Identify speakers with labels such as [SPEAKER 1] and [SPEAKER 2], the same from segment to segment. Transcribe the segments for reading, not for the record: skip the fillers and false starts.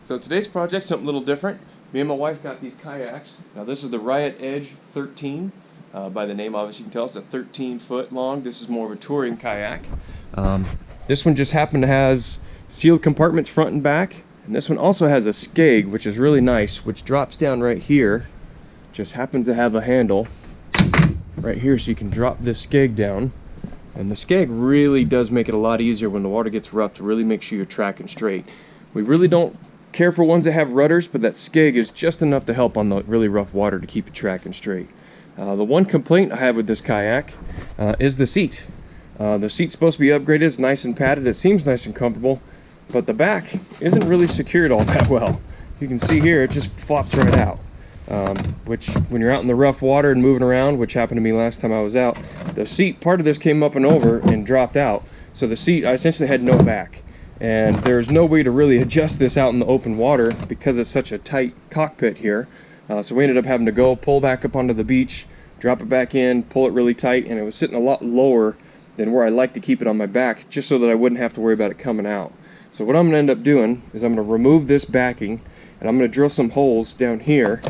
[SPEAKER 1] So today's project, something a little different. Me and my wife got these kayaks. Now this is the Riot Edge 13. By the name, obviously you can tell it's a 13-foot long. This is more of a touring kayak. This one just happened to has sealed compartments front and back. And this one also has a skeg, which is really nice, which drops down right here. Just happens to have a handle right here, so you can drop this skeg down. And the skeg really does make it a lot easier when the water gets rough to really make sure you're tracking straight. We really don't care for ones that have rudders, but that skeg is just enough to help on the really rough water to keep you tracking straight. The one complaint I have with this kayak is the seat. The seat's supposed to be upgraded. It's nice and padded. It seems nice and comfortable, but the back isn't really secured all that well. You can see here it just flops right out, which when you're out in the rough water and moving around, which happened to me last time I was out, the seat, part of this came up and over and dropped out. So the seat, I essentially had no back. And there's no way to really adjust this out in the open water because it's such a tight cockpit here. So we ended up having to go pull back up onto the beach, drop it back in, pull it really tight, and it was sitting a lot lower than where I like to keep it on my back, just so that I wouldn't have to worry about it coming out. So what I'm going to end up doing is I'm going to remove this backing, and I'm going to drill some holes down here,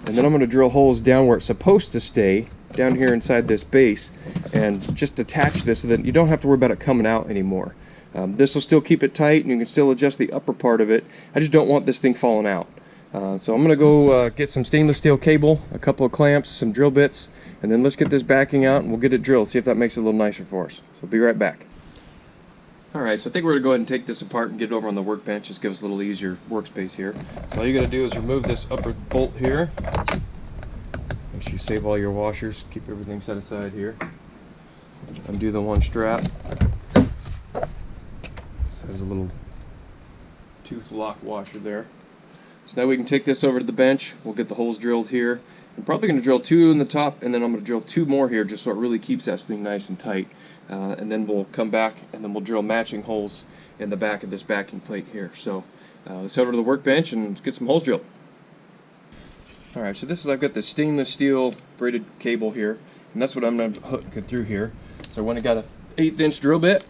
[SPEAKER 1] and then I'm going to drill holes down where it's supposed to stay, down here inside this base, and just attach this so that you don't have to worry about it coming out anymore. This will still keep it tight, and you can still adjust the upper part of it. I just don't want this thing falling out. So I'm going to go get some stainless steel cable, a couple of clamps, some drill bits, and then let's get this backing out and we'll get it drilled, see if that makes it a little nicer for us. So be right back. Alright, so I think we're going to go ahead and take this apart and get it over on the workbench, just give us a little easier workspace here. So all you got to do is remove this upper bolt here. Make sure you save all your washers, keep everything set aside here. Undo the one strap. There's a little tooth lock washer there. So now we can take this over to the bench. We'll get the holes drilled here. I'm probably going to drill 2 in the top, and then I'm going to drill 2 more here just so it really keeps that thing nice and tight. And then we'll come back and then we'll drill matching holes in the back of this backing plate here. So let's head over to the workbench and get some holes drilled. Alright, so I've got the stainless steel braided cable here, and that's what I'm going to hook it through here. So I went and got an 1/8" drill bit.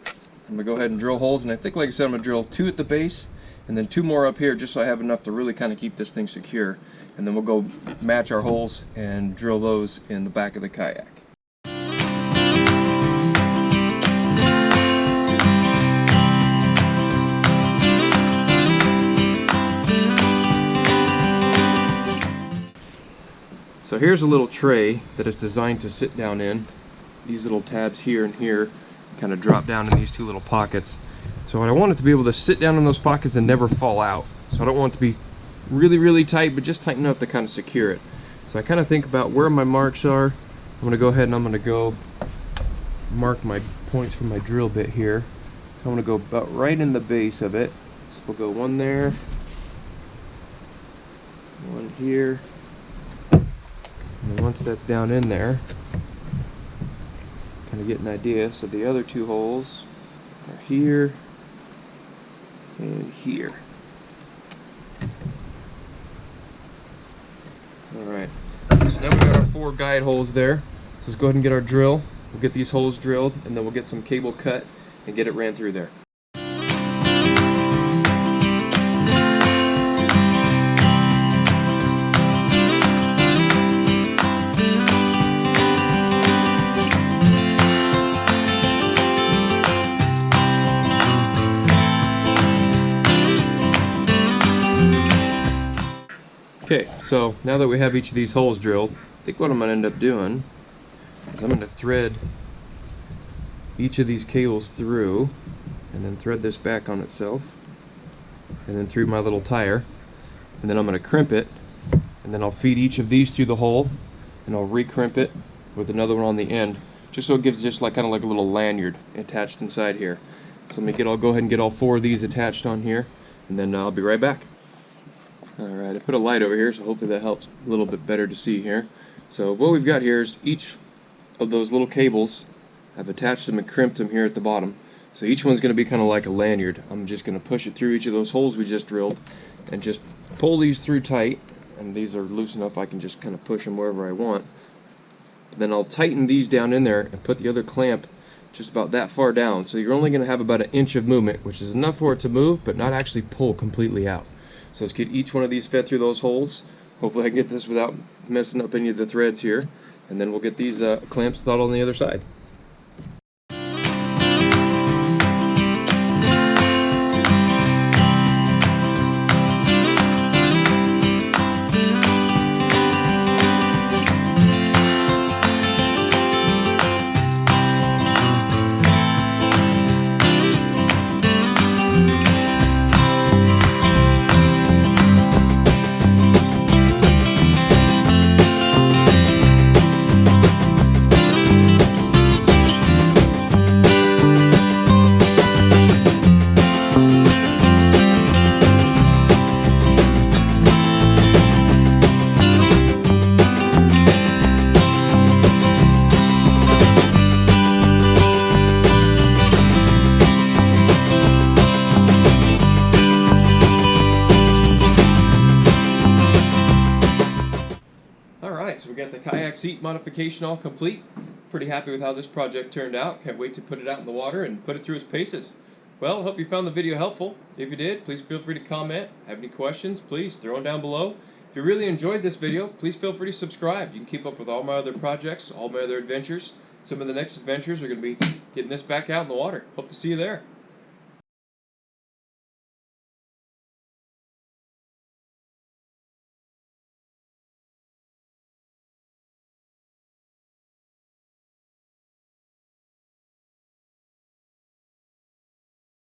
[SPEAKER 1] I'm going to go ahead and drill holes, and I think, like I said, I'm going to drill 2 at the base and then 2 more up here just so I have enough to really kind of keep this thing secure. And then we'll go match our holes and drill those in the back of the kayak. So here's a little tray that is designed to sit down in. These little tabs here and here kind of drop down in these 2 little pockets. So I want it to be able to sit down in those pockets and never fall out. So I don't want it to be really, really tight, but just tight enough to kind of secure it. So I kind of think about where my marks are. I'm going to go ahead and I'm going to go mark my points for my drill bit here. So I'm going to go about right in the base of it. So we'll go 1 there, 1 here, and then once that's down in there, kind of get an idea. So the other 2 holes are here and here. Alright, so now we got our 4 guide holes there. So let's go ahead and get our drill. We'll get these holes drilled, and then we'll get some cable cut and get it ran through there. Okay, so now that we have each of these holes drilled, I think what I'm going to end up doing is I'm going to thread each of these cables through, and then thread this back on itself, and then through my little tire, and then I'm going to crimp it, and then I'll feed each of these through the hole, and I'll re-crimp it with another one on the end, just so it gives just like kind of like a little lanyard attached inside here. So I'll go ahead and get all 4 of these attached on here, and then I'll be right back. Alright, I put a light over here, so hopefully that helps a little bit better to see here. So what we've got here is each of those little cables, I've attached them and crimped them here at the bottom. So each one's going to be kind of like a lanyard. I'm just going to push it through each of those holes we just drilled and just pull these through tight. And these are loose enough I can just kind of push them wherever I want. Then I'll tighten these down in there and put the other clamp just about that far down. So you're only going to have about 1 inch of movement, which is enough for it to move, but not actually pull completely out. So let's get each one of these fed through those holes. Hopefully I can get this without messing up any of the threads here. And then we'll get these clamps installed on the other side. So we got the kayak seat modification all complete. Pretty happy with how this project turned out. Can't wait to put it out in the water and put it through its paces. Well, hope you found the video helpful. If you did, please feel free to comment. Have any questions, please throw them down below. If you really enjoyed this video, please feel free to subscribe. You can keep up with all my other projects, all my other adventures. Some of the next adventures are going to be getting this back out in the water. Hope to see you there.